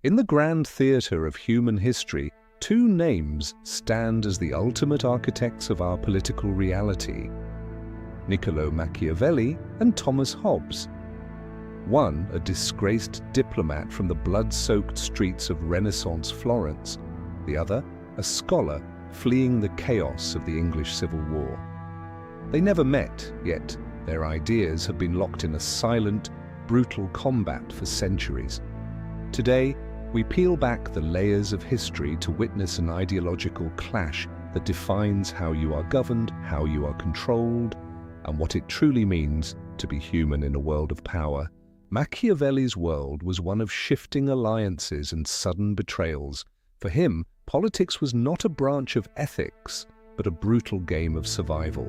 In the grand theatre of human history, two names stand as the ultimate architects of our political reality: Niccolò Machiavelli and Thomas Hobbes. One, a disgraced diplomat from the blood-soaked streets of Renaissance Florence; the other, a scholar fleeing the chaos of the English Civil War. They never met, yet their ideas have been locked in a silent, brutal combat for centuries. Today, we peel back the layers of history to witness an ideological clash that defines how you are governed, how you are controlled, and what it truly means to be human in a world of power. Machiavelli's world was one of shifting alliances and sudden betrayals. For him, politics was not a branch of ethics, but a brutal game of survival.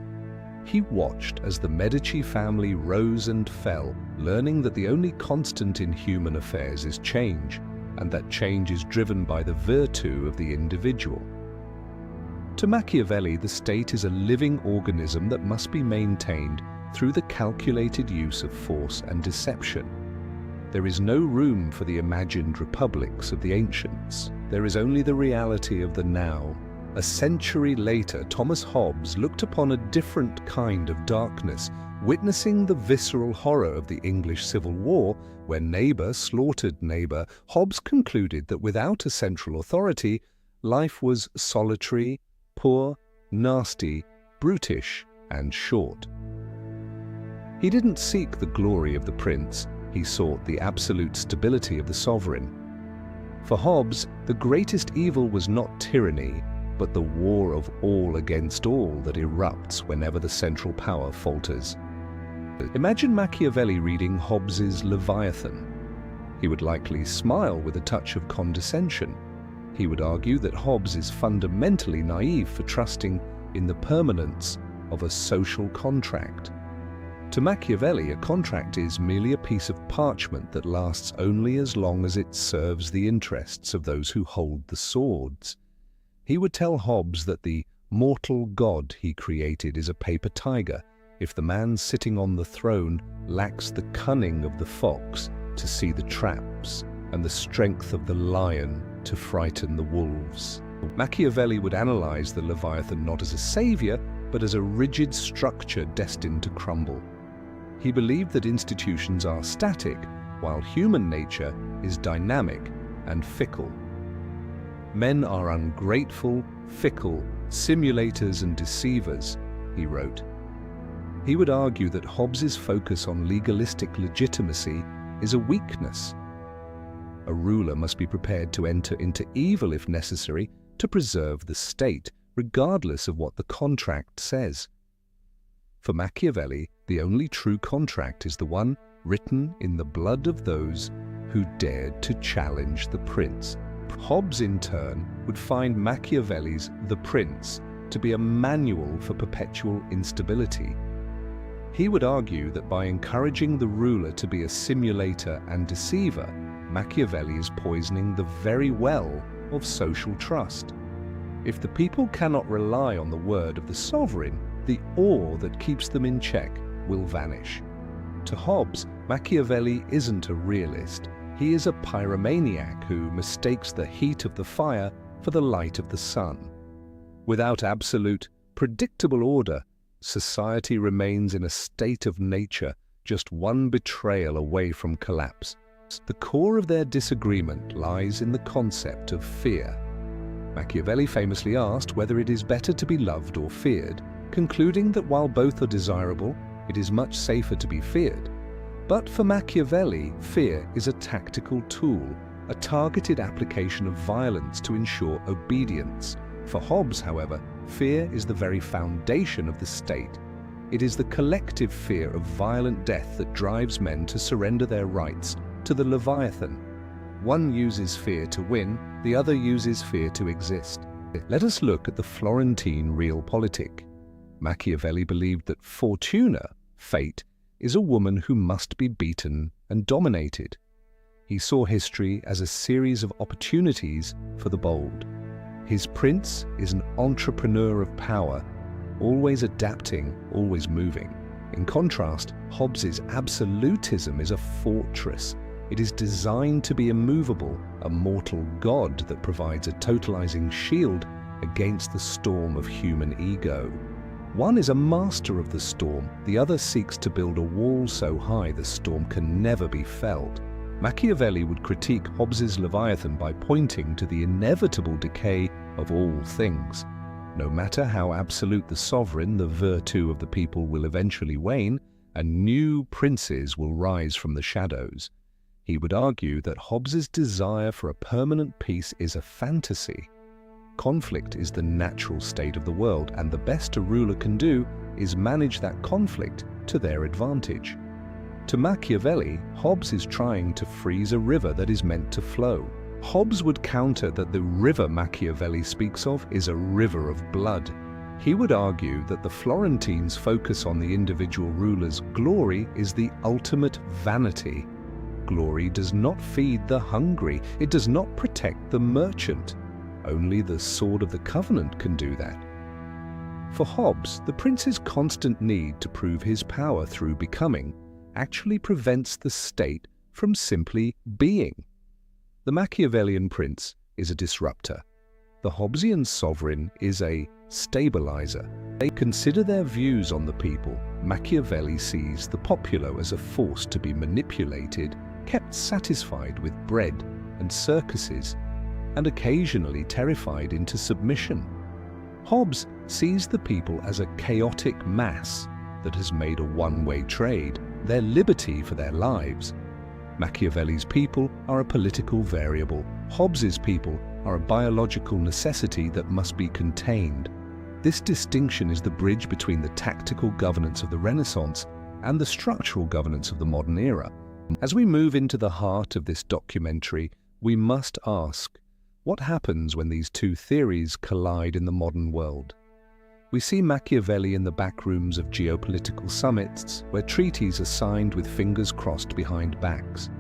He watched as the Medici family rose and fell, learning that the only constant in human affairs is change, and that change is driven by the virtue of the individual. To Machiavelli, the state is a living organism that must be maintained through the calculated use of force and deception. There is no room for the imagined republics of the ancients. There is only the reality of the now. A century later, Thomas Hobbes looked upon a different kind of darkness, witnessing the visceral horror of the English Civil War, where neighbour slaughtered neighbour. Hobbes concluded that without a central authority, life was solitary, poor, nasty, brutish, and short. He didn't seek the glory of the prince, he sought the absolute stability of the sovereign. For Hobbes, the greatest evil was not tyranny, but the war of all against all that erupts whenever the central power falters. Imagine Machiavelli reading Hobbes's Leviathan. He would likely smile with a touch of condescension. He would argue that Hobbes is fundamentally naive for trusting in the permanence of a social contract. To Machiavelli, a contract is merely a piece of parchment that lasts only as long as it serves the interests of those who hold the swords. He would tell Hobbes that the mortal god he created is a paper tiger if the man sitting on the throne lacks the cunning of the fox to see the traps and the strength of the lion to frighten the wolves. Machiavelli would analyze the Leviathan not as a savior, but as a rigid structure destined to crumble. He believed that institutions are static, while human nature is dynamic and fickle. Men are ungrateful, fickle, simulators and deceivers, he wrote. He would argue that Hobbes's focus on legalistic legitimacy is a weakness. A ruler must be prepared to enter into evil if necessary to preserve the state, regardless of what the contract says. For Machiavelli, the only true contract is the one written in the blood of those who dared to challenge the prince. Hobbes, in turn, would find Machiavelli's The Prince to be a manual for perpetual instability. He would argue that by encouraging the ruler to be a simulator and deceiver, Machiavelli is poisoning the very well of social trust. If the people cannot rely on the word of the sovereign, the awe that keeps them in check will vanish. To Hobbes, Machiavelli isn't a realist. He is a pyromaniac who mistakes the heat of the fire for the light of the sun. Without absolute, predictable order, society remains in a state of nature, just one betrayal away from collapse. The core of their disagreement lies in the concept of fear. Machiavelli famously asked whether it is better to be loved or feared, concluding that while both are desirable, it is much safer to be feared. But for Machiavelli, fear is a tactical tool, a targeted application of violence to ensure obedience. For Hobbes, however, fear is the very foundation of the state. It is the collective fear of violent death that drives men to surrender their rights to the Leviathan. One uses fear to win, the other uses fear to exist. Let us look at the Florentine Realpolitik. Machiavelli believed that Fortuna, fate, is a woman who must be beaten and dominated. He saw history as a series of opportunities for the bold. His prince is an entrepreneur of power, always adapting, always moving. In contrast, Hobbes's absolutism is a fortress, It is designed to be immovable, a mortal god that provides a totalizing shield against the storm of human ego. One is a master of the storm, the other seeks to build a wall so high the storm can never be felt. Machiavelli would critique Hobbes's Leviathan by pointing to the inevitable decay of all things. No matter how absolute the sovereign, the virtue of the people will eventually wane, and new princes will rise from the shadows. He would argue that Hobbes's desire for a permanent peace is a fantasy. Conflict is the natural state of the world, and the best a ruler can do is manage that conflict to their advantage. To Machiavelli, Hobbes is trying to freeze a river that is meant to flow. Hobbes would counter that the river Machiavelli speaks of is a river of blood. He would argue that the Florentines' focus on the individual ruler's glory is the ultimate vanity. Glory does not feed the hungry, it does not protect the merchant. Only the sword of the covenant can do that. For Hobbes, the prince's constant need to prove his power through becoming actually prevents the state from simply being. The Machiavellian prince is a disruptor. The Hobbesian sovereign is a stabilizer. They consider their views on the people. Machiavelli sees the popular as a force to be manipulated, kept satisfied with bread and circuses, and occasionally terrified into submission. Hobbes sees the people as a chaotic mass that has made a one-way trade, their liberty for their lives. Machiavelli's people are a political variable. Hobbes's people are a biological necessity that must be contained. This distinction is the bridge between the tactical governance of the Renaissance and the structural governance of the modern era. As we move into the heart of this documentary, we must ask, what happens when these two theories collide in the modern world? We see Machiavelli in the back rooms of geopolitical summits, where treaties are signed with fingers crossed behind backs.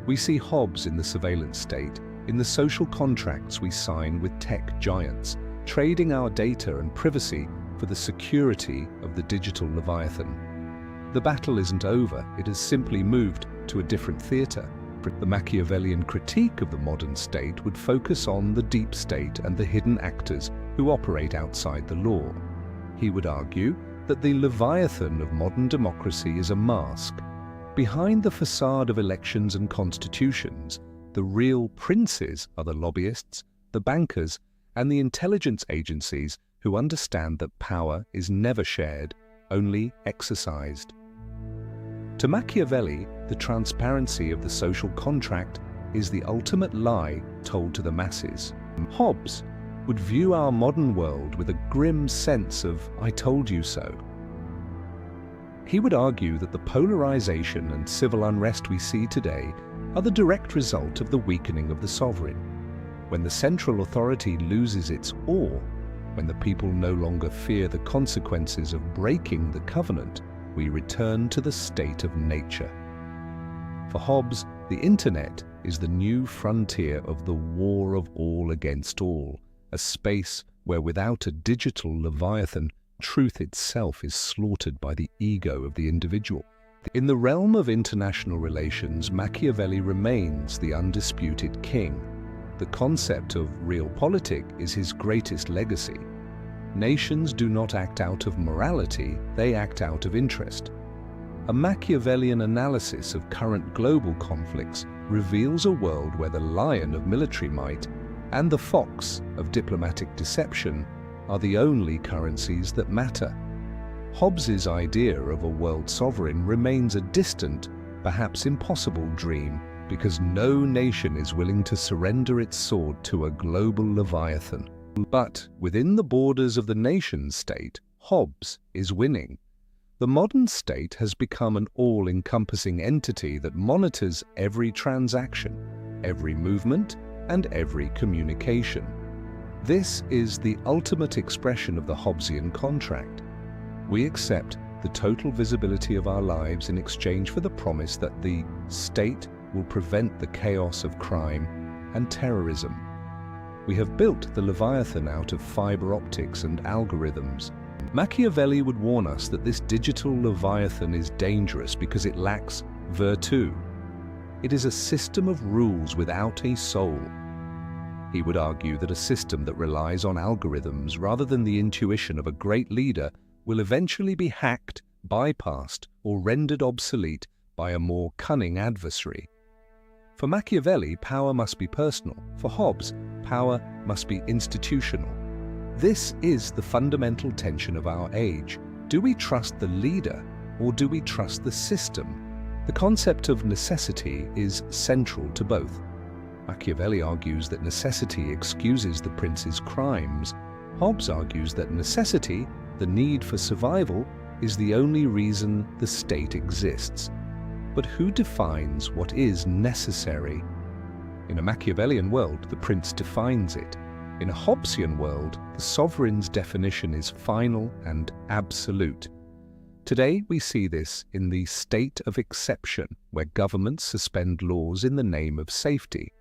We see Hobbes in the surveillance state, in the social contracts we sign with tech giants, trading our data and privacy for the security of the digital Leviathan. The battle isn't over, it has simply moved to a different theatre. The Machiavellian critique of the modern state would focus on the deep state and the hidden actors who operate outside the law. He would argue that the Leviathan of modern democracy is a mask. Behind the facade of elections and constitutions, the real princes are the lobbyists, the bankers, and the intelligence agencies who understand that power is never shared, only exercised. To Machiavelli, the transparency of the social contract is the ultimate lie told to the masses. Hobbes would view our modern world with a grim sense of "I told you so." He would argue that the polarization and civil unrest we see today are the direct result of the weakening of the sovereign. When the central authority loses its awe, when the people no longer fear the consequences of breaking the covenant, we return to the state of nature. For Hobbes, the internet is the new frontier of the war of all against all, a space where without a digital Leviathan, truth itself is slaughtered by the ego of the individual. In the realm of international relations, Machiavelli remains the undisputed king. The concept of realpolitik is his greatest legacy. Nations do not act out of morality, they act out of interest. A Machiavellian analysis of current global conflicts reveals a world where the lion of military might and the fox of diplomatic deception are the only currencies that matter. Hobbes's idea of a world sovereign remains a distant, perhaps impossible dream, because no nation is willing to surrender its sword to a global Leviathan. But within the borders of the nation-state, Hobbes is winning. The modern state has become an all-encompassing entity that monitors every transaction, every movement, and every communication. This is the ultimate expression of the Hobbesian contract. We accept the total visibility of our lives in exchange for the promise that the state will prevent the chaos of crime and terrorism. We have built the Leviathan out of fiber optics and algorithms. Machiavelli would warn us that this digital Leviathan is dangerous because it lacks virtue. It is a system of rules without a soul. He would argue that a system that relies on algorithms rather than the intuition of a great leader will eventually be hacked, bypassed, or rendered obsolete by a more cunning adversary. For Machiavelli, power must be personal. For Hobbes, power must be institutional. This is the fundamental tension of our age. Do we trust the leader, or do we trust the system? The concept of necessity is central to both. Machiavelli argues that necessity excuses the prince's crimes. Hobbes argues that necessity, the need for survival, is the only reason the state exists. But who defines what is necessary? In a Machiavellian world, the prince defines it. In a Hobbesian world, the sovereign's definition is final and absolute. Today, we see this in the state of exception, where governments suspend laws in the name of safety.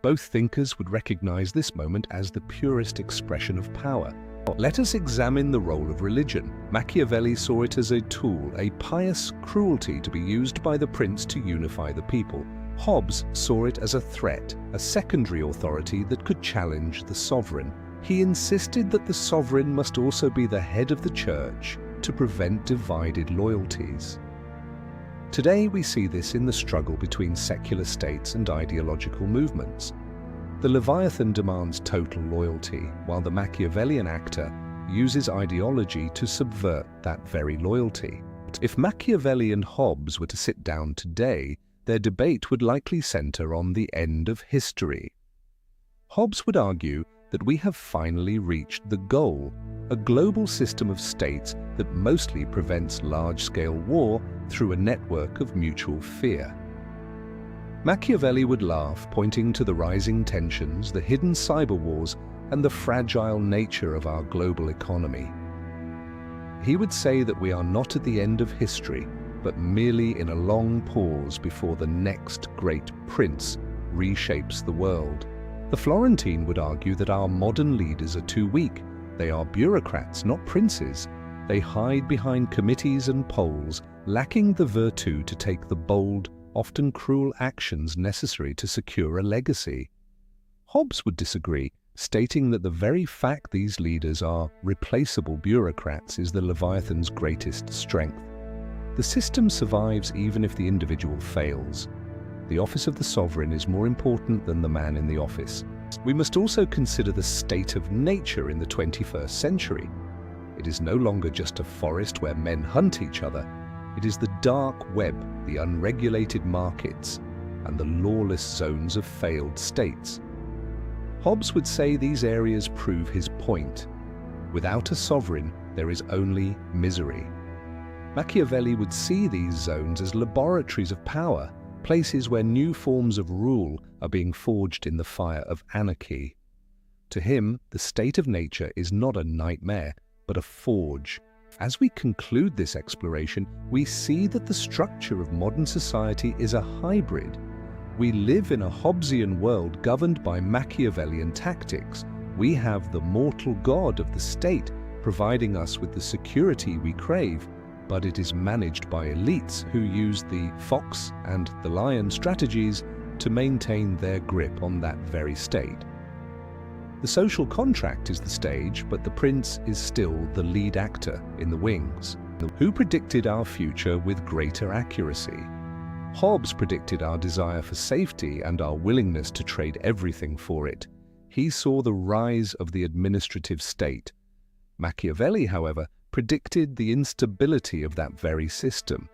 Both thinkers would recognize this moment as the purest expression of power. Let us examine the role of religion. Machiavelli saw it as a tool, a pious cruelty to be used by the prince to unify the people. Hobbes saw it as a threat, a secondary authority that could challenge the sovereign. He insisted that the sovereign must also be the head of the church to prevent divided loyalties. Today we see this in the struggle between secular states and ideological movements. The Leviathan demands total loyalty, while the Machiavellian actor uses ideology to subvert that very loyalty. If Machiavelli and Hobbes were to sit down today, their debate would likely center on the end of history. Hobbes would argue that we have finally reached the goal, a global system of states that mostly prevents large-scale war through a network of mutual fear. Machiavelli would laugh, pointing to the rising tensions, the hidden cyber wars, and the fragile nature of our global economy. He would say that we are not at the end of history, but merely in a long pause before the next great prince reshapes the world. The Florentine would argue that our modern leaders are too weak. They are bureaucrats, not princes. They hide behind committees and polls, lacking the virtue to take the bold, often cruel actions necessary to secure a legacy. Hobbes would disagree, stating that the very fact these leaders are replaceable bureaucrats is the Leviathan's greatest strength. The system survives even if the individual fails. The office of the sovereign is more important than the man in the office. We must also consider the state of nature in the 21st century. It is no longer just a forest where men hunt each other. It is the dark web, the unregulated markets, and the lawless zones of failed states. Hobbes would say these areas prove his point. Without a sovereign, there is only misery. Machiavelli would see these zones as laboratories of power, places where new forms of rule are being forged in the fire of anarchy. To him, the state of nature is not a nightmare, but a forge. As we conclude this exploration, we see that the structure of modern society is a hybrid. We live in a Hobbesian world governed by Machiavellian tactics. We have the mortal god of the state providing us with the security we crave, but it is managed by elites who use the fox and the lion strategies to maintain their grip on that very state. The social contract is the stage, but the prince is still the lead actor in the wings. Who predicted our future with greater accuracy? Hobbes predicted our desire for safety and our willingness to trade everything for it. He saw the rise of the administrative state. Machiavelli, however, predicted the instability of that very system.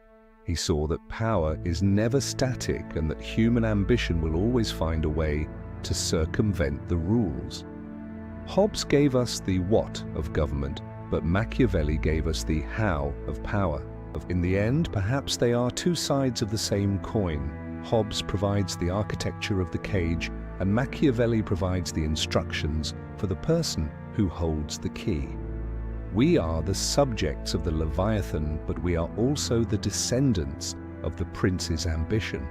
He saw that power is never static and that human ambition will always find a way to circumvent the rules. Hobbes gave us the what of government, but Machiavelli gave us the how of power. In the end, perhaps they are two sides of the same coin. Hobbes provides the architecture of the cage, and Machiavelli provides the instructions for the person who holds the key. We are the subjects of the Leviathan, but we are also the descendants of the prince's ambition.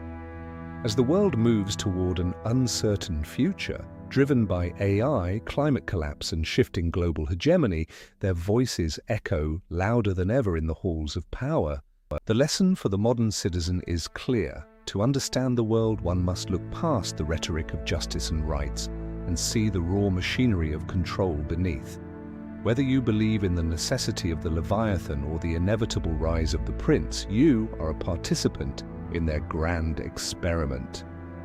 As the world moves toward an uncertain future, driven by AI, climate collapse, and shifting global hegemony, their voices echo louder than ever in the halls of power. The lesson for the modern citizen is clear. To understand the world, one must look past the rhetoric of justice and rights and see the raw machinery of control beneath. Whether you believe in the necessity of the Leviathan or the inevitable rise of the prince, you are a participant in their grand experiment.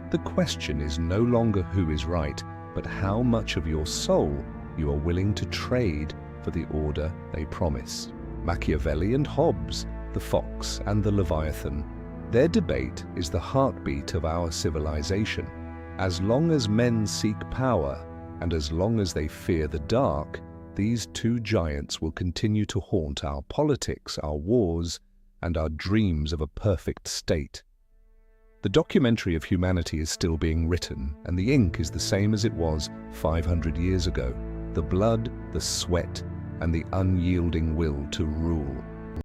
The question is no longer who is right, but how much of your soul you are willing to trade for the order they promise. Machiavelli and Hobbes, the fox and the Leviathan. Their debate is the heartbeat of our civilization. As long as men seek power, and as long as they fear the dark, these two giants will continue to haunt our politics, our wars, and our dreams of a perfect state. The documentary of humanity is still being written, and the ink is the same as it was 500 years ago. The blood, the sweat, and the unyielding will to rule.